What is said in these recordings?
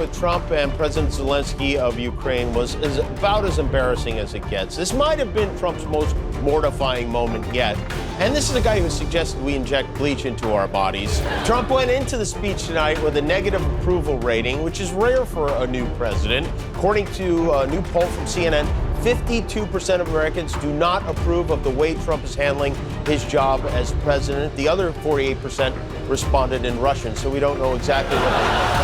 with Trump and President Zelensky of Ukraine was about as embarrassing as it gets. This might have been Trump's most mortifying moment yet. And this is a guy who suggested we inject bleach into our bodies. Trump went into the speech tonight with a negative approval rating, which is rare for a new president. According to a new poll from CNN, 52% of Americans do not approve of the way Trump is handling his job as president. The other 48% responded in Russian, so we don't know exactly what.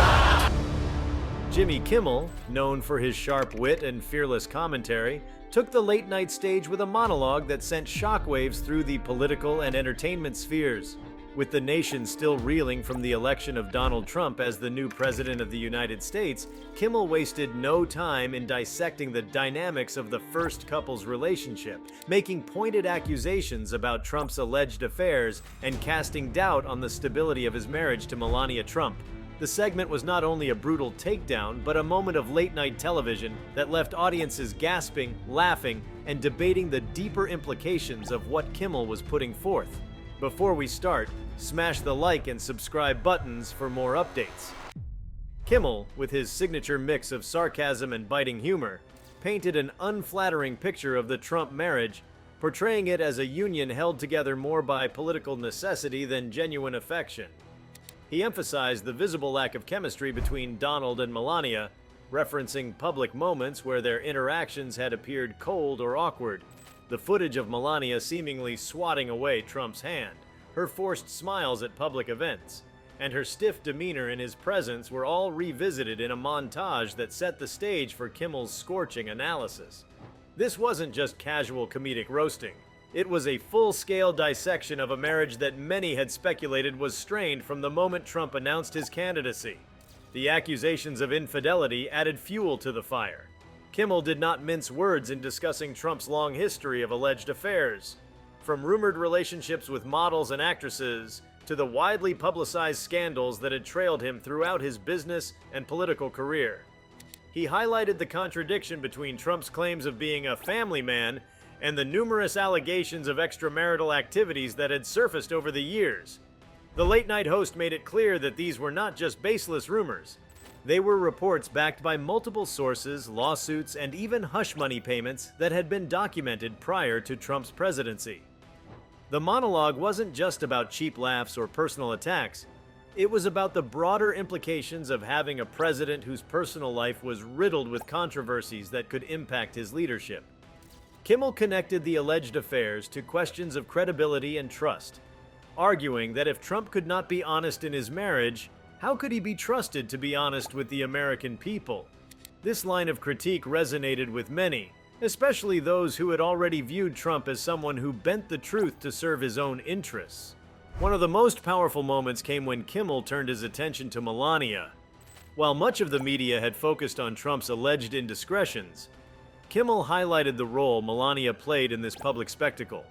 Jimmy Kimmel, known for his sharp wit and fearless commentary, took the late-night stage with a monologue that sent shockwaves through the political and entertainment spheres. With the nation still reeling from the election of Donald Trump as the new president of the United States, Kimmel wasted no time in dissecting the dynamics of the first couple's relationship, making pointed accusations about Trump's alleged affairs and casting doubt on the stability of his marriage to Melania Trump. The segment was not only a brutal takedown, but a moment of late-night television that left audiences gasping, laughing, and debating the deeper implications of what Kimmel was putting forth. Before we start, smash the like and subscribe buttons for more updates. Kimmel, with his signature mix of sarcasm and biting humor, painted an unflattering picture of the Trump marriage, portraying it as a union held together more by political necessity than genuine affection. He emphasized the visible lack of chemistry between Donald and Melania, referencing public moments where their interactions had appeared cold or awkward. The footage of Melania seemingly swatting away Trump's hand, her forced smiles at public events, and her stiff demeanor in his presence were all revisited in a montage that set the stage for Kimmel's scorching analysis. This wasn't just casual comedic roasting. It was a full-scale dissection of a marriage that many had speculated was strained from the moment Trump announced his candidacy. The accusations of infidelity added fuel to the fire. Kimmel did not mince words in discussing Trump's long history of alleged affairs, from rumored relationships with models and actresses to the widely publicized scandals that had trailed him throughout his business and political career. He highlighted the contradiction between Trump's claims of being a family man and the numerous allegations of extramarital activities that had surfaced over the years. The late-night host made it clear that these were not just baseless rumors. They were reports backed by multiple sources, lawsuits, and even hush money payments that had been documented prior to Trump's presidency. The monologue wasn't just about cheap laughs or personal attacks. It was about the broader implications of having a president whose personal life was riddled with controversies that could impact his leadership. Kimmel connected the alleged affairs to questions of credibility and trust, arguing that if Trump could not be honest in his marriage, how could he be trusted to be honest with the American people? This line of critique resonated with many, especially those who had already viewed Trump as someone who bent the truth to serve his own interests. One of the most powerful moments came when Kimmel turned his attention to Melania. While much of the media had focused on Trump's alleged indiscretions, Kimmel highlighted the role Melania played in this public spectacle.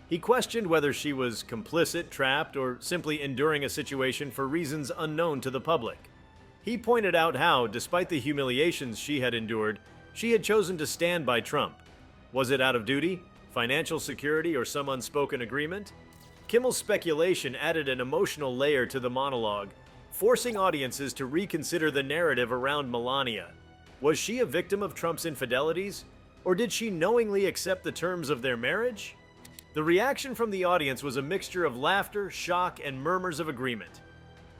He questioned whether she was complicit, trapped, or simply enduring a situation for reasons unknown to the public. He pointed out how, despite the humiliations she had endured, she had chosen to stand by Trump. Was it out of duty, financial security, or some unspoken agreement? Kimmel's speculation added an emotional layer to the monologue, forcing audiences to reconsider the narrative around Melania. Was she a victim of Trump's infidelities, or did she knowingly accept the terms of their marriage? The reaction from the audience was a mixture of laughter, shock, and murmurs of agreement.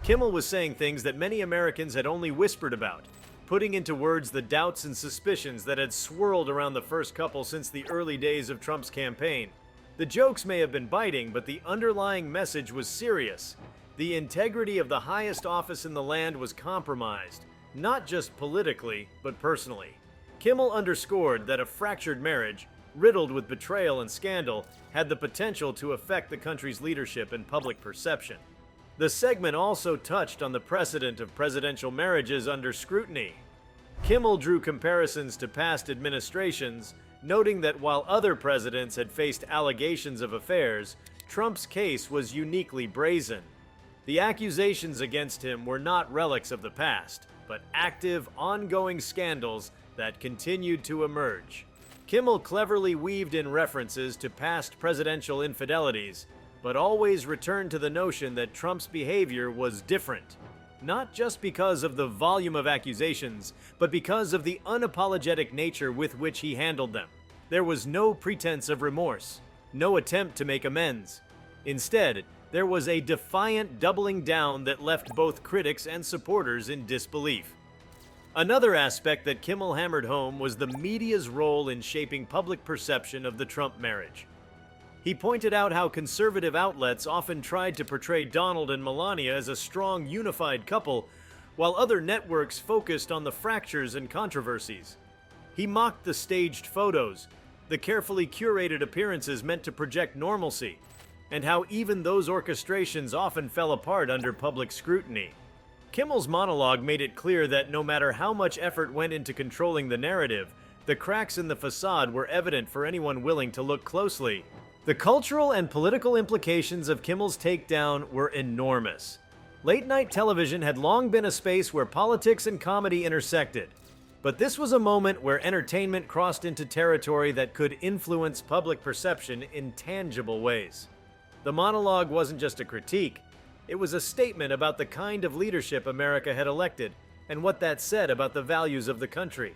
Kimmel was saying things that many Americans had only whispered about, putting into words the doubts and suspicions that had swirled around the first couple since the early days of Trump's campaign. The jokes may have been biting, but the underlying message was serious. The integrity of the highest office in the land was compromised, not just politically, but personally. Kimmel underscored that a fractured marriage, riddled with betrayal and scandal, had the potential to affect the country's leadership and public perception. The segment also touched on the precedent of presidential marriages under scrutiny. Kimmel drew comparisons to past administrations, noting that while other presidents had faced allegations of affairs, Trump's case was uniquely brazen. The accusations against him were not relics of the past, but active, ongoing scandals that continued to emerge. Kimmel cleverly weaved in references to past presidential infidelities, but always returned to the notion that Trump's behavior was different. not just because of the volume of accusations, but because of the unapologetic nature with which he handled them. There was no pretense of remorse, no attempt to make amends. Instead, there was a defiant doubling down that left both critics and supporters in disbelief. Another aspect that Kimmel hammered home was the media's role in shaping public perception of the Trump marriage. He pointed out how conservative outlets often tried to portray Donald and Melania as a strong, unified couple, while other networks focused on the fractures and controversies. He mocked the staged photos, the carefully curated appearances meant to project normalcy, and how even those orchestrations often fell apart under public scrutiny. Kimmel's monologue made it clear that no matter how much effort went into controlling the narrative, the cracks in the facade were evident for anyone willing to look closely. The cultural and political implications of Kimmel's takedown were enormous. Late-night television had long been a space where politics and comedy intersected, but this was a moment where entertainment crossed into territory that could influence public perception in tangible ways. The monologue wasn't just a critique, it was a statement about the kind of leadership America had elected and what that said about the values of the country.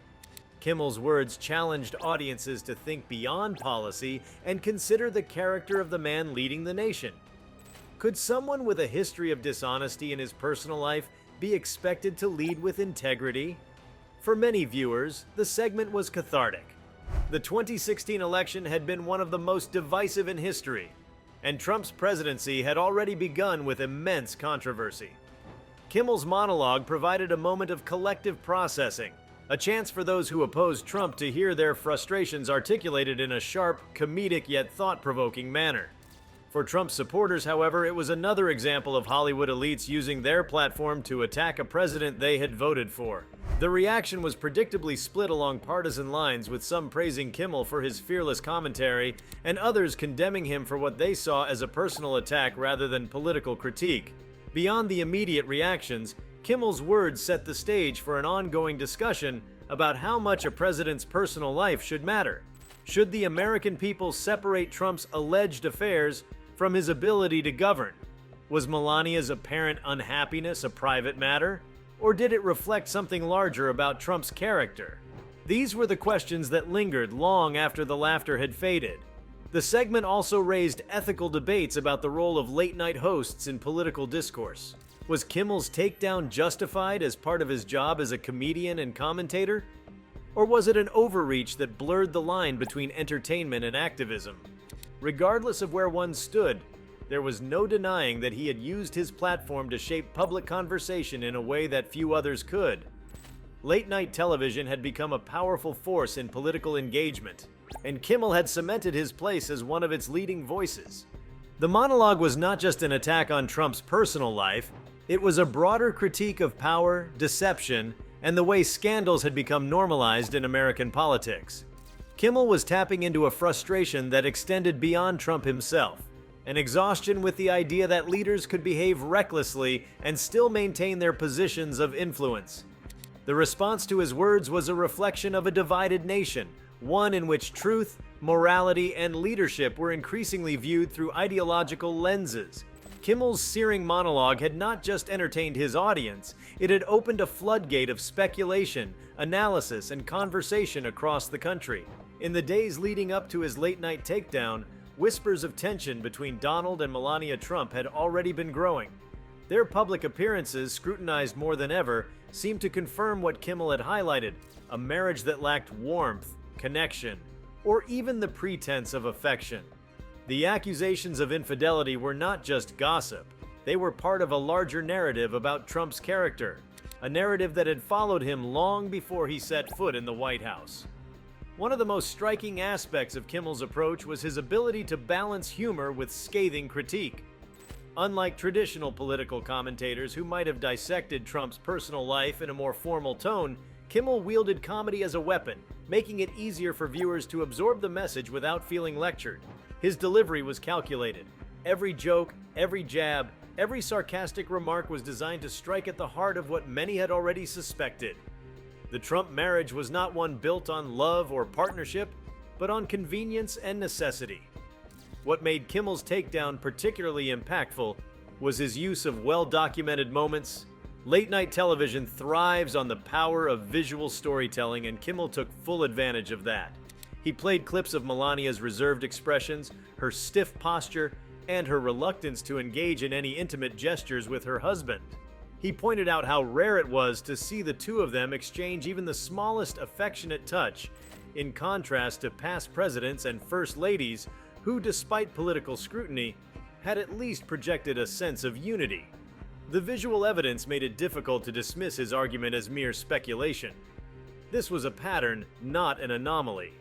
Kimmel's words challenged audiences to think beyond policy and consider the character of the man leading the nation. Could someone with a history of dishonesty in his personal life be expected to lead with integrity? For many viewers, the segment was cathartic. The 2016 election had been one of the most divisive in history, and Trump's presidency had already begun with immense controversy. Kimmel's monologue provided a moment of collective processing, a chance for those who opposed Trump to hear their frustrations articulated in a sharp, comedic yet thought-provoking manner. For Trump's supporters, however, it was another example of Hollywood elites using their platform to attack a president they had voted for. The reaction was predictably split along partisan lines, with some praising Kimmel for his fearless commentary and others condemning him for what they saw as a personal attack rather than political critique. Beyond the immediate reactions, Kimmel's words set the stage for an ongoing discussion about how much a president's personal life should matter. Should the American people separate Trump's alleged affairs from his ability to govern? Was Melania's apparent unhappiness a private matter? Or did it reflect something larger about Trump's character? These were the questions that lingered long after the laughter had faded. The segment also raised ethical debates about the role of late-night hosts in political discourse. Was Kimmel's takedown justified as part of his job as a comedian and commentator? Or was it an overreach that blurred the line between entertainment and activism? Regardless of where one stood, there was no denying that he had used his platform to shape public conversation in a way that few others could. Late-night television had become a powerful force in political engagement, and Kimmel had cemented his place as one of its leading voices. The monologue was not just an attack on Trump's personal life, it was a broader critique of power, deception, and the way scandals had become normalized in American politics. Kimmel was tapping into a frustration that extended beyond Trump himself, an exhaustion with the idea that leaders could behave recklessly and still maintain their positions of influence. The response to his words was a reflection of a divided nation, one in which truth, morality, and leadership were increasingly viewed through ideological lenses. Kimmel's searing monologue had not just entertained his audience, it had opened a floodgate of speculation, analysis, and conversation across the country. In the days leading up to his late-night takedown, whispers of tension between Donald and Melania Trump had already been growing. Their public appearances, scrutinized more than ever, seemed to confirm what Kimmel had highlighted: a marriage that lacked warmth, connection, or even the pretense of affection. The accusations of infidelity were not just gossip, they were part of a larger narrative about Trump's character, a narrative that had followed him long before he set foot in the White House. One of the most striking aspects of Kimmel's approach was his ability to balance humor with scathing critique. Unlike traditional political commentators who might have dissected Trump's personal life in a more formal tone, Kimmel wielded comedy as a weapon, making it easier for viewers to absorb the message without feeling lectured. His delivery was calculated. Every joke, every jab, every sarcastic remark was designed to strike at the heart of what many had already suspected. The Trump marriage was not one built on love or partnership, but on convenience and necessity. What made Kimmel's takedown particularly impactful was his use of well-documented moments, Late-night television thrives on the power of visual storytelling, and Kimmel took full advantage of that. He played clips of Melania's reserved expressions, her stiff posture, and her reluctance to engage in any intimate gestures with her husband. He pointed out how rare it was to see the two of them exchange even the smallest affectionate touch, in contrast to past presidents and first ladies who, despite political scrutiny, had at least projected a sense of unity. The visual evidence made it difficult to dismiss his argument as mere speculation. This was a pattern, not an anomaly.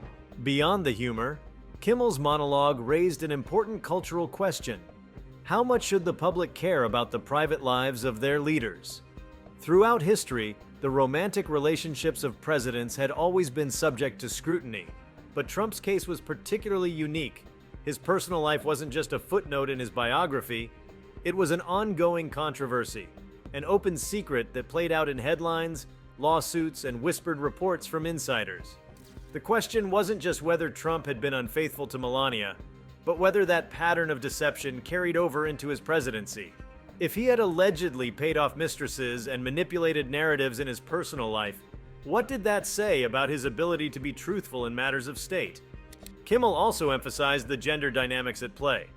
Beyond the humor, Kimmel's monologue raised an important cultural question. How much should the public care about the private lives of their leaders? Throughout history, the romantic relationships of presidents had always been subject to scrutiny, but Trump's case was particularly unique. His personal life wasn't just a footnote in his biography, it was an ongoing controversy, an open secret that played out in headlines, lawsuits, and whispered reports from insiders. The question wasn't just whether Trump had been unfaithful to Melania, but whether that pattern of deception carried over into his presidency. If he had allegedly paid off mistresses and manipulated narratives in his personal life, what did that say about his ability to be truthful in matters of state? Kimmel also emphasized the gender dynamics at play.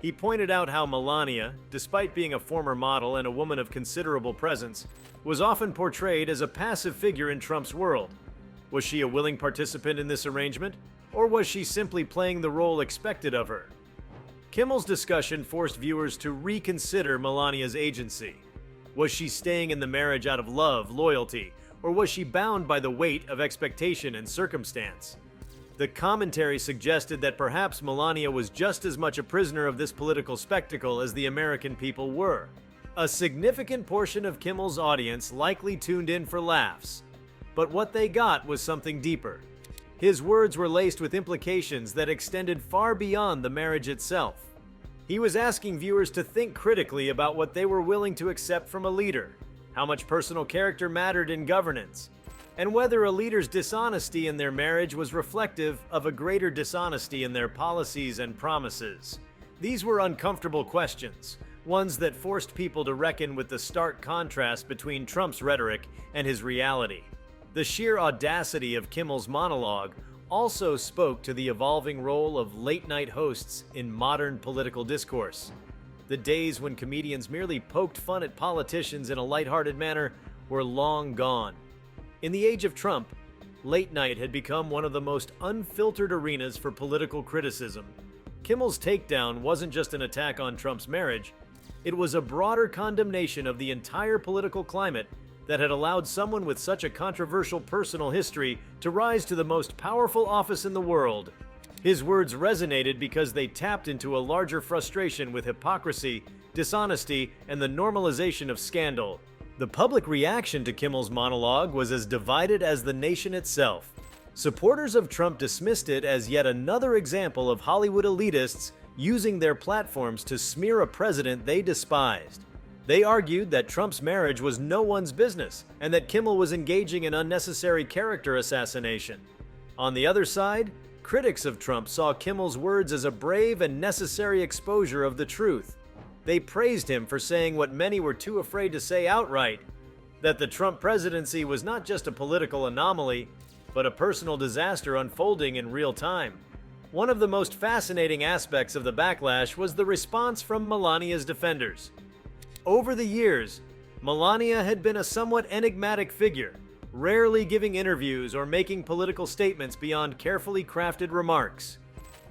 He pointed out how Melania, despite being a former model and a woman of considerable presence, was often portrayed as a passive figure in Trump's world. Was she a willing participant in this arrangement, or was she simply playing the role expected of her? Kimmel's discussion forced viewers to reconsider Melania's agency. Was she staying in the marriage out of love, loyalty, or was she bound by the weight of expectation and circumstance? The commentary suggested that perhaps Melania was just as much a prisoner of this political spectacle as the American people were. A significant portion of Kimmel's audience likely tuned in for laughs, but what they got was something deeper. His words were laced with implications that extended far beyond the marriage itself. He was asking viewers to think critically about what they were willing to accept from a leader, how much personal character mattered in governance, and whether a leader's dishonesty in their marriage was reflective of a greater dishonesty in their policies and promises. These were uncomfortable questions, ones that forced people to reckon with the stark contrast between Trump's rhetoric and his reality. The sheer audacity of Kimmel's monologue also spoke to the evolving role of late-night hosts in modern political discourse. The days when comedians merely poked fun at politicians in a lighthearted manner were long gone. In the age of Trump, late night had become one of the most unfiltered arenas for political criticism. Kimmel's takedown wasn't just an attack on Trump's marriage, it was a broader condemnation of the entire political climate that had allowed someone with such a controversial personal history to rise to the most powerful office in the world. His words resonated because they tapped into a larger frustration with hypocrisy, dishonesty, and the normalization of scandal. The public reaction to Kimmel's monologue was as divided as the nation itself. Supporters of Trump dismissed it as yet another example of Hollywood elitists using their platforms to smear a president they despised. They argued that Trump's marriage was no one's business and that Kimmel was engaging in unnecessary character assassination. On the other side, critics of Trump saw Kimmel's words as a brave and necessary exposure of the truth. They praised him for saying what many were too afraid to say outright, that the Trump presidency was not just a political anomaly, but a personal disaster unfolding in real time. One of the most fascinating aspects of the backlash was the response from Melania's defenders. Over the years, Melania had been a somewhat enigmatic figure, rarely giving interviews or making political statements beyond carefully crafted remarks.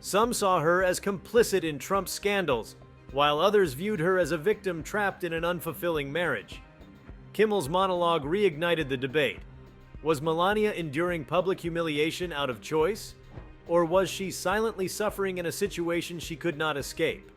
Some saw her as complicit in Trump's scandals, while others viewed her as a victim trapped in an unfulfilling marriage. Kimmel's monologue reignited the debate. Was Melania enduring public humiliation out of choice? Or was she silently suffering in a situation she could not escape?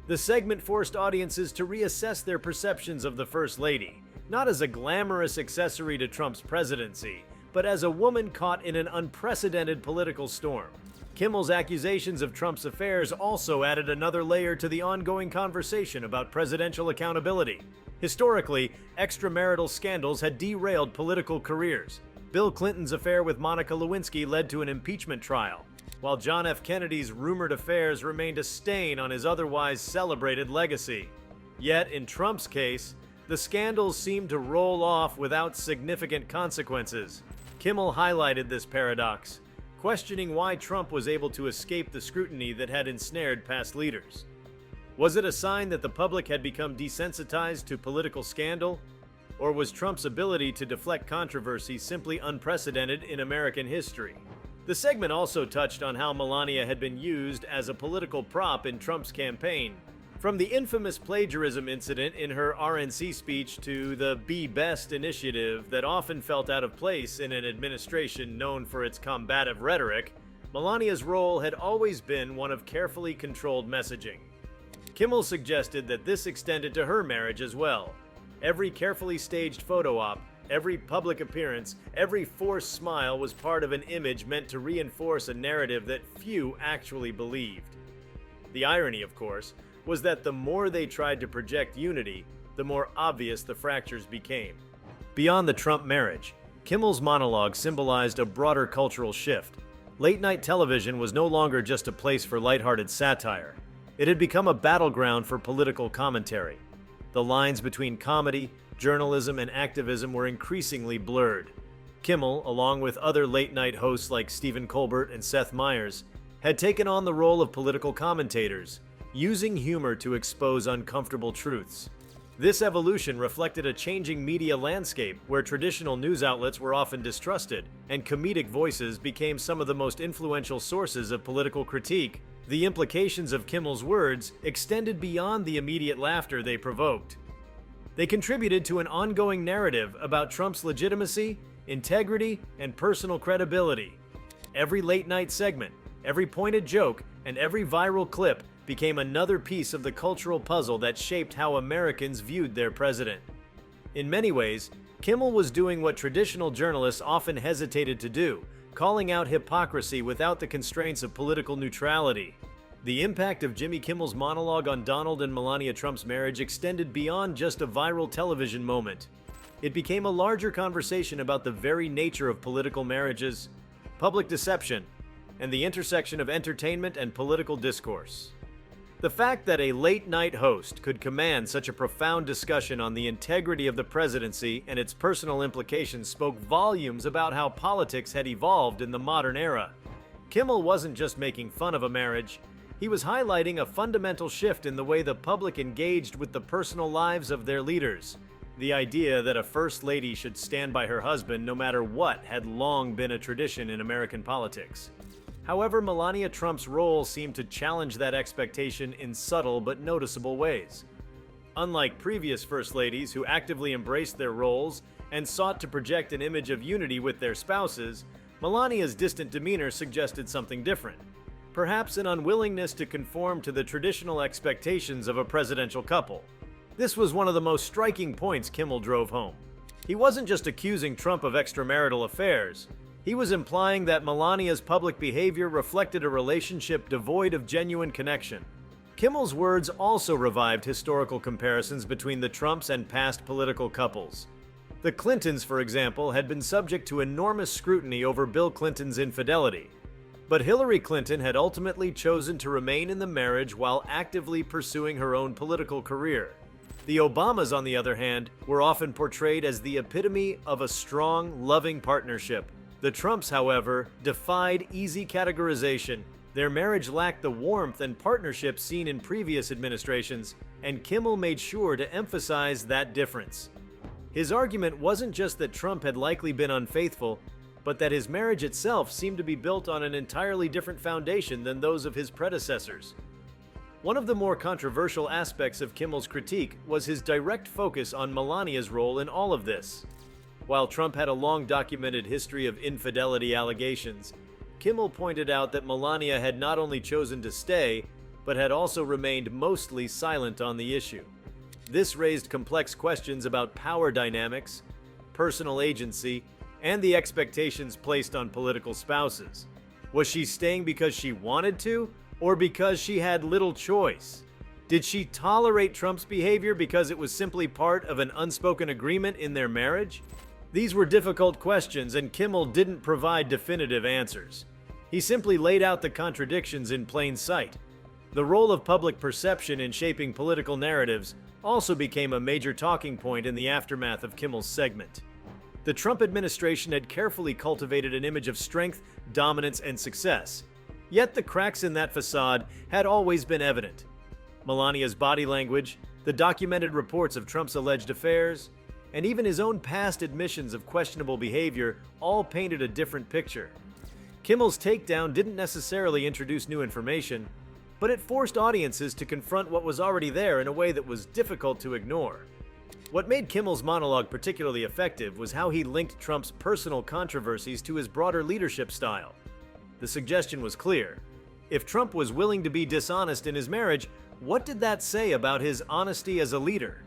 The segment forced audiences to reassess their perceptions of the First Lady, not as a glamorous accessory to Trump's presidency, but as a woman caught in an unprecedented political storm. Kimmel's accusations of Trump's affairs also added another layer to the ongoing conversation about presidential accountability. Historically, extramarital scandals had derailed political careers. Bill Clinton's affair with Monica Lewinsky led to an impeachment trial, while John F. Kennedy's rumored affairs remained a stain on his otherwise celebrated legacy. Yet, in Trump's case, the scandals seemed to roll off without significant consequences. Kimmel highlighted this paradox, questioning why Trump was able to escape the scrutiny that had ensnared past leaders. Was it a sign that the public had become desensitized to political scandal? Or was Trump's ability to deflect controversy simply unprecedented in American history? The segment also touched on how Melania had been used as a political prop in Trump's campaign. From the infamous plagiarism incident in her RNC speech to the Be Best initiative that often felt out of place in an administration known for its combative rhetoric, Melania's role had always been one of carefully controlled messaging. Kimmel suggested that this extended to her marriage as well. Every carefully staged photo op, every public appearance, every forced smile was part of an image meant to reinforce a narrative that few actually believed. The irony, of course, was that the more they tried to project unity, the more obvious the fractures became. Beyond the Trump marriage, Kimmel's monologue symbolized a broader cultural shift. Late-night television was no longer just a place for lighthearted satire. It had become a battleground for political commentary. The lines between comedy, journalism, and activism were increasingly blurred. Kimmel, along with other late-night hosts like Stephen Colbert and Seth Meyers, had taken on the role of political commentators, using humor to expose uncomfortable truths. This evolution reflected a changing media landscape where traditional news outlets were often distrusted, and comedic voices became some of the most influential sources of political critique. The implications of Kimmel's words extended beyond the immediate laughter they provoked. They contributed to an ongoing narrative about Trump's legitimacy, integrity, and personal credibility. Every late-night segment, every pointed joke, and every viral clip became another piece of the cultural puzzle that shaped how Americans viewed their president. In many ways, Kimmel was doing what traditional journalists often hesitated to do, calling out hypocrisy without the constraints of political neutrality. The impact of Jimmy Kimmel's monologue on Donald and Melania Trump's marriage extended beyond just a viral television moment. It became a larger conversation about the very nature of political marriages, public deception, and the intersection of entertainment and political discourse. The fact that a late-night host could command such a profound discussion on the integrity of the presidency and its personal implications spoke volumes about how politics had evolved in the modern era. Kimmel wasn't just making fun of a marriage, he was highlighting a fundamental shift in the way the public engaged with the personal lives of their leaders. The idea that a first lady should stand by her husband no matter what had long been a tradition in American politics. However, Melania Trump's role seemed to challenge that expectation in subtle but noticeable ways. Unlike previous first ladies who actively embraced their roles and sought to project an image of unity with their spouses, Melania's distant demeanor suggested something different. Perhaps an unwillingness to conform to the traditional expectations of a presidential couple. This was one of the most striking points Kimmel drove home. He wasn't just accusing Trump of extramarital affairs. He was implying that Melania's public behavior reflected a relationship devoid of genuine connection. Kimmel's words also revived historical comparisons between the Trumps and past political couples. The Clintons, for example, had been subject to enormous scrutiny over Bill Clinton's infidelity. But Hillary Clinton had ultimately chosen to remain in the marriage while actively pursuing her own political career. The Obamas, on the other hand, were often portrayed as the epitome of a strong, loving partnership. The Trumps, however, defied easy categorization. Their marriage lacked the warmth and partnership seen in previous administrations, and Kimmel made sure to emphasize that difference. His argument wasn't just that Trump had likely been unfaithful, but that his marriage itself seemed to be built on an entirely different foundation than those of his predecessors. One of the more controversial aspects of Kimmel's critique was his direct focus on Melania's role in all of this. While Trump had a long-documented history of infidelity allegations, Kimmel pointed out that Melania had not only chosen to stay, but had also remained mostly silent on the issue. This raised complex questions about power dynamics, personal agency, and the expectations placed on political spouses. Was she staying because she wanted to, or because she had little choice? Did she tolerate Trump's behavior because it was simply part of an unspoken agreement in their marriage? These were difficult questions, and Kimmel didn't provide definitive answers. He simply laid out the contradictions in plain sight. The role of public perception in shaping political narratives also became a major talking point in the aftermath of Kimmel's segment. The Trump administration had carefully cultivated an image of strength, dominance, and success. Yet the cracks in that facade had always been evident. Melania's body language, the documented reports of Trump's alleged affairs, and even his own past admissions of questionable behavior all painted a different picture. Kimmel's takedown didn't necessarily introduce new information, but it forced audiences to confront what was already there in a way that was difficult to ignore. What made Kimmel's monologue particularly effective was how he linked Trump's personal controversies to his broader leadership style. The suggestion was clear. If Trump was willing to be dishonest in his marriage, what did that say about his honesty as a leader?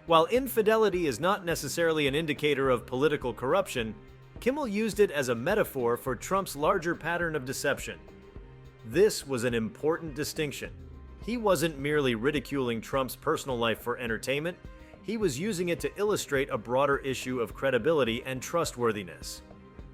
While infidelity is not necessarily an indicator of political corruption, Kimmel used it as a metaphor for Trump's larger pattern of deception. This was an important distinction. He wasn't merely ridiculing Trump's personal life for entertainment, he was using it to illustrate a broader issue of credibility and trustworthiness.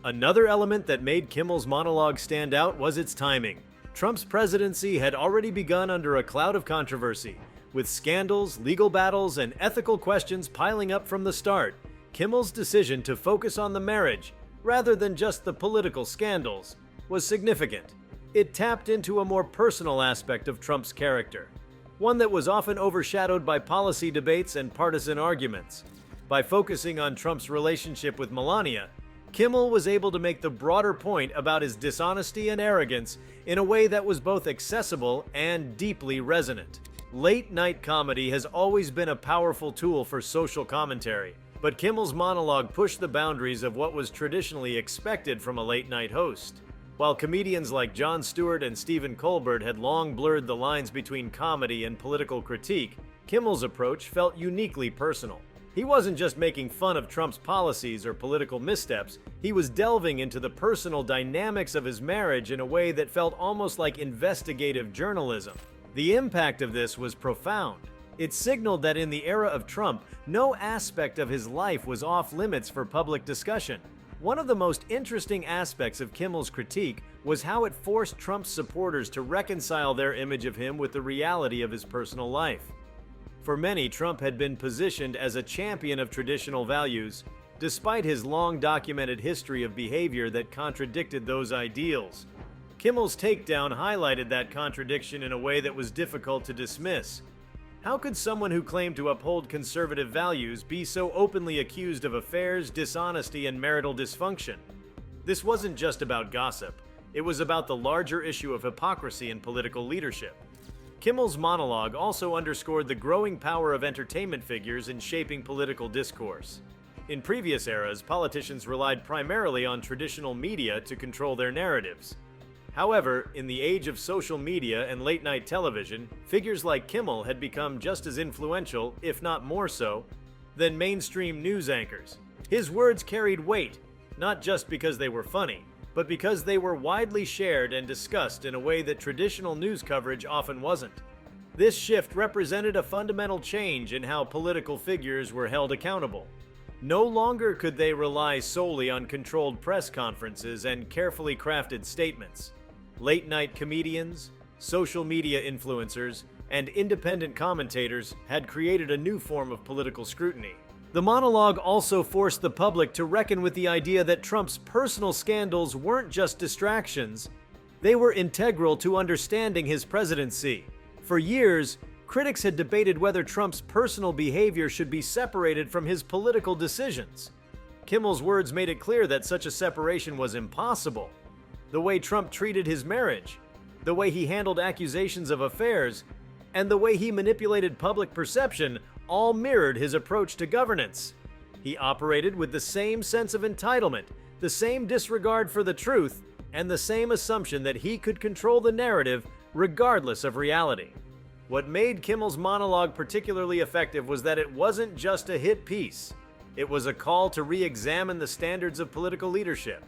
Another element that made Kimmel's monologue stand out was its timing. Trump's presidency had already begun under a cloud of controversy, with scandals, legal battles, and ethical questions piling up from the start. Kimmel's decision to focus on the marriage, rather than just the political scandals, was significant. It tapped into a more personal aspect of Trump's character, one that was often overshadowed by policy debates and partisan arguments. By focusing on Trump's relationship with Melania, Kimmel was able to make the broader point about his dishonesty and arrogance in a way that was both accessible and deeply resonant. Late-night comedy has always been a powerful tool for social commentary, but Kimmel's monologue pushed the boundaries of what was traditionally expected from a late-night host. While comedians like Jon Stewart and Stephen Colbert had long blurred the lines between comedy and political critique, Kimmel's approach felt uniquely personal. He wasn't just making fun of Trump's policies or political missteps, he was delving into the personal dynamics of his marriage in a way that felt almost like investigative journalism. The impact of this was profound. It signaled that in the era of Trump, no aspect of his life was off limits for public discussion. One of the most interesting aspects of Kimmel's critique was how it forced Trump's supporters to reconcile their image of him with the reality of his personal life. For many, Trump had been positioned as a champion of traditional values, despite his long-documented history of behavior that contradicted those ideals. Kimmel's takedown highlighted that contradiction in a way that was difficult to dismiss. How could someone who claimed to uphold conservative values be so openly accused of affairs, dishonesty, and marital dysfunction? This wasn't just about gossip. It was about the larger issue of hypocrisy in political leadership. Kimmel's monologue also underscored the growing power of entertainment figures in shaping political discourse. In previous eras, politicians relied primarily on traditional media to control their narratives. However, in the age of social media and late-night television, figures like Kimmel had become just as influential, if not more so, than mainstream news anchors. His words carried weight, not just because they were funny, but because they were widely shared and discussed in a way that traditional news coverage often wasn't. This shift represented a fundamental change in how political figures were held accountable. No longer could they rely solely on controlled press conferences and carefully crafted statements. Late-night comedians, social media influencers, and independent commentators had created a new form of political scrutiny. The monologue also forced the public to reckon with the idea that Trump's personal scandals weren't just distractions, they were integral to understanding his presidency. For years, critics had debated whether Trump's personal behavior should be separated from his political decisions. Kimmel's words made it clear that such a separation was impossible. The way Trump treated his marriage, the way he handled accusations of affairs, and the way he manipulated public perception all mirrored his approach to governance. He operated with the same sense of entitlement, the same disregard for the truth, and the same assumption that he could control the narrative regardless of reality. What made Kimmel's monologue particularly effective was that it wasn't just a hit piece. It was a call to re-examine the standards of political leadership.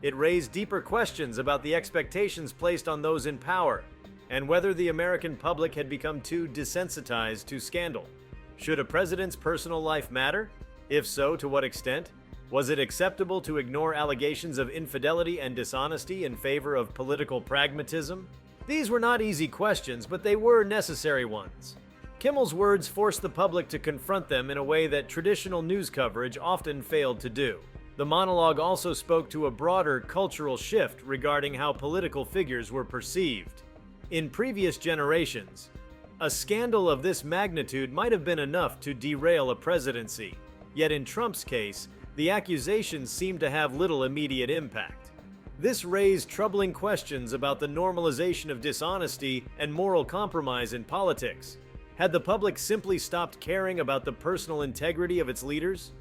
It raised deeper questions about the expectations placed on those in power, and whether the American public had become too desensitized to scandal. Should a president's personal life matter? If so, to what extent? Was it acceptable to ignore allegations of infidelity and dishonesty in favor of political pragmatism? These were not easy questions, but they were necessary ones. Kimmel's words forced the public to confront them in a way that traditional news coverage often failed to do. The monologue also spoke to a broader cultural shift regarding how political figures were perceived. In previous generations, a scandal of this magnitude might have been enough to derail a presidency. Yet in Trump's case, the accusations seemed to have little immediate impact. This raised troubling questions about the normalization of dishonesty and moral compromise in politics. Had the public simply stopped caring about the personal integrity of its leaders?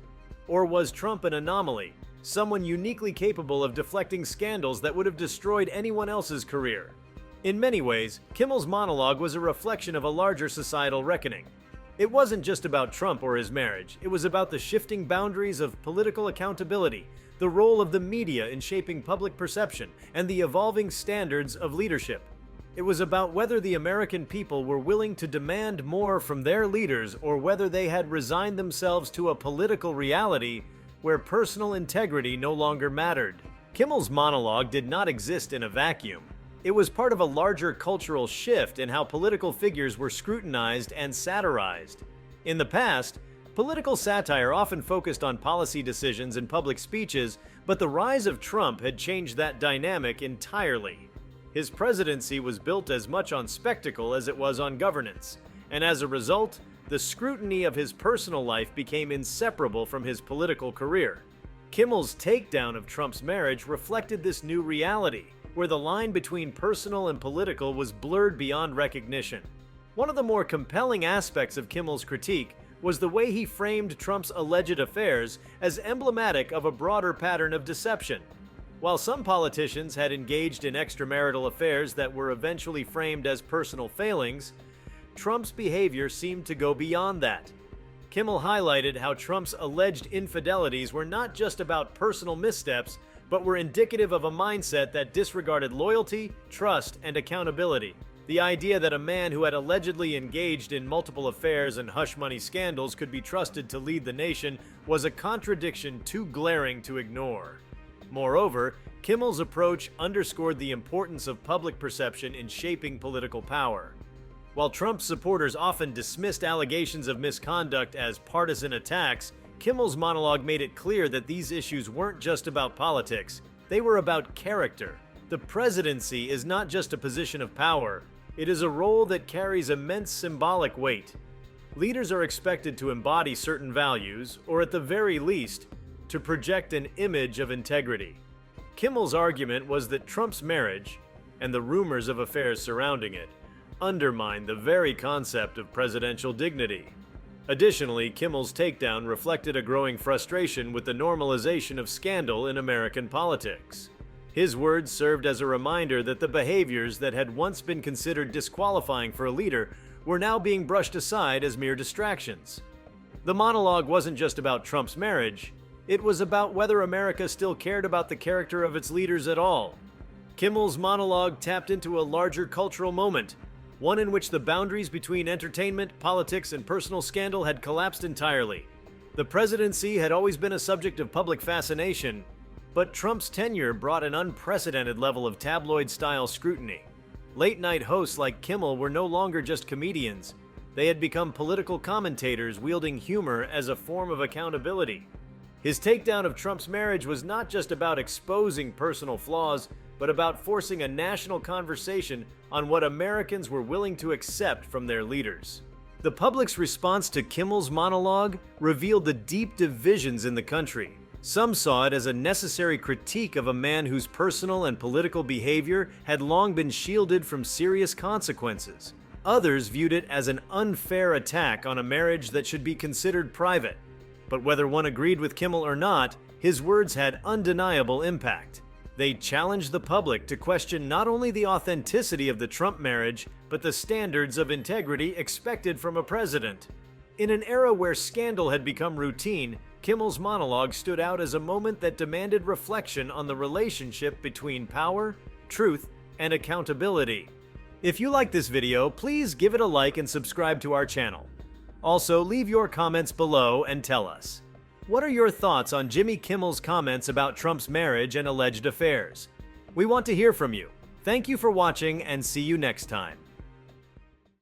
Or was Trump an anomaly, someone uniquely capable of deflecting scandals that would have destroyed anyone else's career? In many ways, Kimmel's monologue was a reflection of a larger societal reckoning. It wasn't just about Trump or his marriage, it was about the shifting boundaries of political accountability, the role of the media in shaping public perception, and the evolving standards of leadership. It was about whether the American people were willing to demand more from their leaders or whether they had resigned themselves to a political reality where personal integrity no longer mattered. Kimmel's monologue did not exist in a vacuum. It was part of a larger cultural shift in how political figures were scrutinized and satirized. In the past, political satire often focused on policy decisions and public speeches, but the rise of Trump had changed that dynamic entirely. His presidency was built as much on spectacle as it was on governance, and as a result, the scrutiny of his personal life became inseparable from his political career. Kimmel's takedown of Trump's marriage reflected this new reality, where the line between personal and political was blurred beyond recognition. One of the more compelling aspects of Kimmel's critique was the way he framed Trump's alleged affairs as emblematic of a broader pattern of deception. While some politicians had engaged in extramarital affairs that were eventually framed as personal failings, Trump's behavior seemed to go beyond that. Kimmel highlighted how Trump's alleged infidelities were not just about personal missteps, but were indicative of a mindset that disregarded loyalty, trust, and accountability. The idea that a man who had allegedly engaged in multiple affairs and hush-money scandals could be trusted to lead the nation was a contradiction too glaring to ignore. Moreover, Kimmel's approach underscored the importance of public perception in shaping political power. While Trump's supporters often dismissed allegations of misconduct as partisan attacks, Kimmel's monologue made it clear that these issues weren't just about politics, they were about character. The presidency is not just a position of power, it is a role that carries immense symbolic weight. Leaders are expected to embody certain values, or at the very least, to project an image of integrity. Kimmel's argument was that Trump's marriage, and the rumors of affairs surrounding it, undermined the very concept of presidential dignity. Additionally, Kimmel's takedown reflected a growing frustration with the normalization of scandal in American politics. His words served as a reminder that the behaviors that had once been considered disqualifying for a leader were now being brushed aside as mere distractions. The monologue wasn't just about Trump's marriage, it was about whether America still cared about the character of its leaders at all. Kimmel's monologue tapped into a larger cultural moment, one in which the boundaries between entertainment, politics, and personal scandal had collapsed entirely. The presidency had always been a subject of public fascination, but Trump's tenure brought an unprecedented level of tabloid-style scrutiny. Late-night hosts like Kimmel were no longer just comedians. They had become political commentators wielding humor as a form of accountability. His takedown of Trump's marriage was not just about exposing personal flaws, but about forcing a national conversation on what Americans were willing to accept from their leaders. The public's response to Kimmel's monologue revealed the deep divisions in the country. Some saw it as a necessary critique of a man whose personal and political behavior had long been shielded from serious consequences. Others viewed it as an unfair attack on a marriage that should be considered private. But whether one agreed with Kimmel or not, his words had undeniable impact. They challenged the public to question not only the authenticity of the Trump marriage, but the standards of integrity expected from a president. In an era where scandal had become routine, Kimmel's monologue stood out as a moment that demanded reflection on the relationship between power, truth, and accountability. If you like this video, please give it a like and subscribe to our channel. Also, leave your comments below and tell us. What are your thoughts on Jimmy Kimmel's comments about Trump's marriage and alleged affairs? We want to hear from you. Thank you for watching and see you next time.